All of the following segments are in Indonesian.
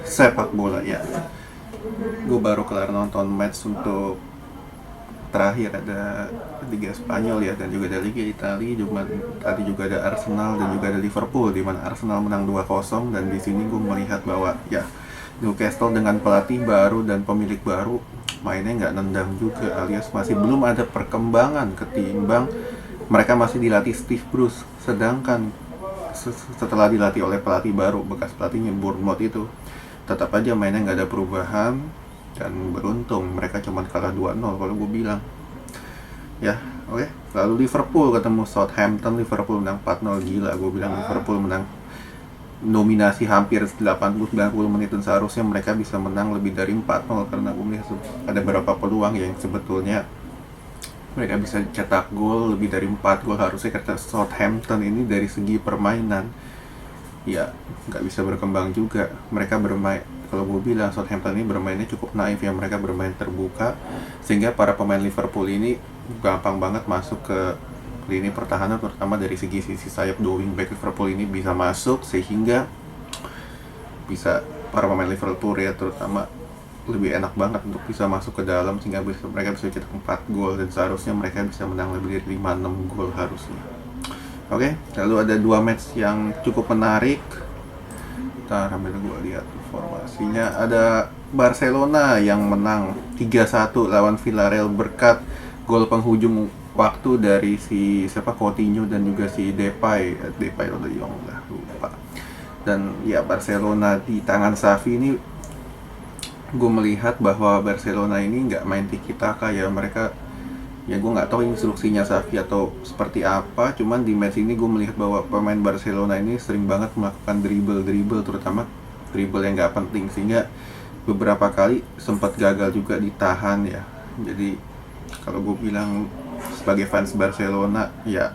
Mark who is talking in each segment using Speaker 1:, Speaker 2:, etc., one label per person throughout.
Speaker 1: sepak bola ya. Gue baru kelar nonton match untuk terakhir, ada Liga Spanyol ya, dan juga ada Liga Italia. Tadi juga ada Arsenal dan juga ada Liverpool, di mana Arsenal menang 2-0. Dan di sini gue melihat bahwa ya Newcastle dengan pelatih baru dan pemilik baru mainnya nggak nendang juga, alias masih belum ada perkembangan ketimbang mereka masih dilatih Steve Bruce. Sedangkan setelah dilatih oleh pelatih baru bekas pelatihnya Bournemouth itu, tetap aja mainnya nggak ada perubahan. Dan beruntung mereka cuma kalah 2-0 kalau gue bilang ya. Oke. Lalu Liverpool ketemu Southampton, Liverpool menang 4-0. Gila, gue bilang Liverpool menang dominasi hampir 80-90 menit, dan seharusnya mereka bisa menang lebih dari 4-0, karena gue melihat ada beberapa peluang yang sebetulnya mereka bisa cetak gol lebih dari 4 gol harusnya. Kata Southampton ini dari segi permainan ya nggak bisa berkembang juga. Mereka bermain, kalau gue bilang Southampton ini bermainnya cukup naif ya, mereka bermain terbuka sehingga para pemain Liverpool ini gampang banget masuk ke lini pertahanan, terutama dari sisi sayap. Dua wingback Liverpool ini bisa masuk sehingga bisa para pemain Liverpool ya terutama lebih enak banget untuk bisa masuk ke dalam, sehingga mereka bisa cetak 4 gol, dan seharusnya mereka bisa menang lebih dari 5-6 gol harusnya. Oke, lalu ada dua match yang cukup menarik. Ntar sambil gue lihat informasinya. Ada Barcelona yang menang 3-1 lawan Villarreal berkat gol penghujung waktu dari si Coutinho dan juga si Depay atau De Jong lah, lupa. Dan ya Barcelona di tangan Xavi ini, gue melihat bahwa Barcelona ini nggak main tiki taka ya. Mereka ya, gue nggak tahu instruksinya Xavi atau seperti apa, cuman di match ini gue melihat bahwa pemain Barcelona ini sering banget melakukan dribble, terutama dribble yang nggak penting, sehingga beberapa kali sempat gagal juga ditahan ya. Jadi kalau gue bilang sebagai fans Barcelona ya,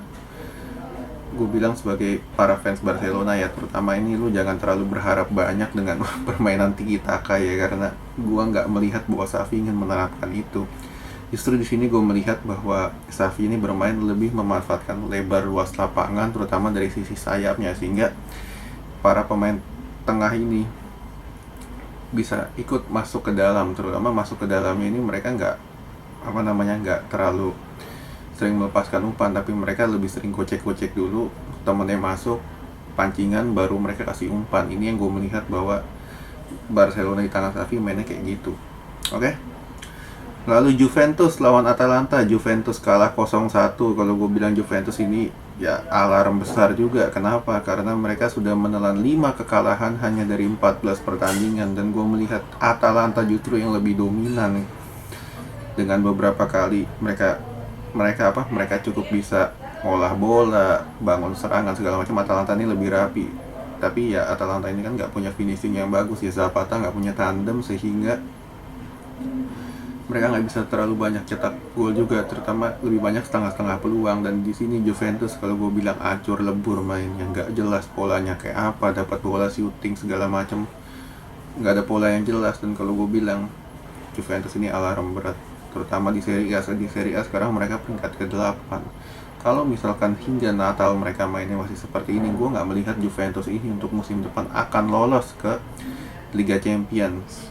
Speaker 1: gue bilang sebagai para fans Barcelona ya terutama ini, lu jangan terlalu berharap banyak dengan permainan tiki taka ya, karena gue nggak melihat bahwa Xavi ingin menerapkan itu. Justru di sini gue melihat bahwa Xavi ini bermain lebih memanfaatkan lebar luas lapangan, terutama dari sisi sayapnya, sehingga para pemain tengah ini bisa ikut masuk ke dalam. Terutama masuk ke dalamnya ini mereka nggak terlalu sering melepaskan umpan, tapi mereka lebih sering gocek-gocek dulu, temennya masuk pancingan baru mereka kasih umpan. Ini yang gue melihat bahwa Barcelona di tangan Xavi mainnya kayak gitu. Oke. Lalu Juventus lawan Atalanta, Juventus kalah 0-1. Kalau gue bilang Juventus ini ya alarm besar juga. Kenapa? Karena mereka sudah menelan 5 kekalahan hanya dari 14 pertandingan, dan gue melihat Atalanta justru yang lebih dominan. Dengan beberapa kali mereka cukup bisa olah bola, bangun serangan segala macam. Atalanta ini lebih rapi. Tapi ya Atalanta ini kan nggak punya finishing yang bagus ya, Zapata nggak punya tandem, sehingga mereka nggak bisa terlalu banyak cetak gol juga, terutama lebih banyak setengah-setengah peluang. Dan di sini Juventus kalau gue bilang acur lebur mainnya, nggak jelas polanya kayak apa, dapat bola shooting segala macam, nggak ada pola yang jelas. Dan kalau gue bilang Juventus ini alarm berat, terutama di Serie A. Sekarang mereka peringkat ke-8. Kalau misalkan hingga Natal mereka mainnya masih seperti ini, gue nggak melihat Juventus ini untuk musim depan akan lolos ke Liga Champions.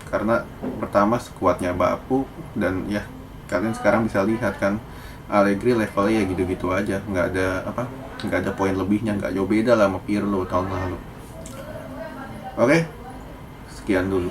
Speaker 1: Karena pertama skuadnya bapuk, dan ya kalian sekarang bisa lihat kan Allegri levelnya ya gitu-gitu aja, nggak ada poin lebihnya, nggak jauh beda lah sama Pirlo tahun lalu. Oke, sekian dulu.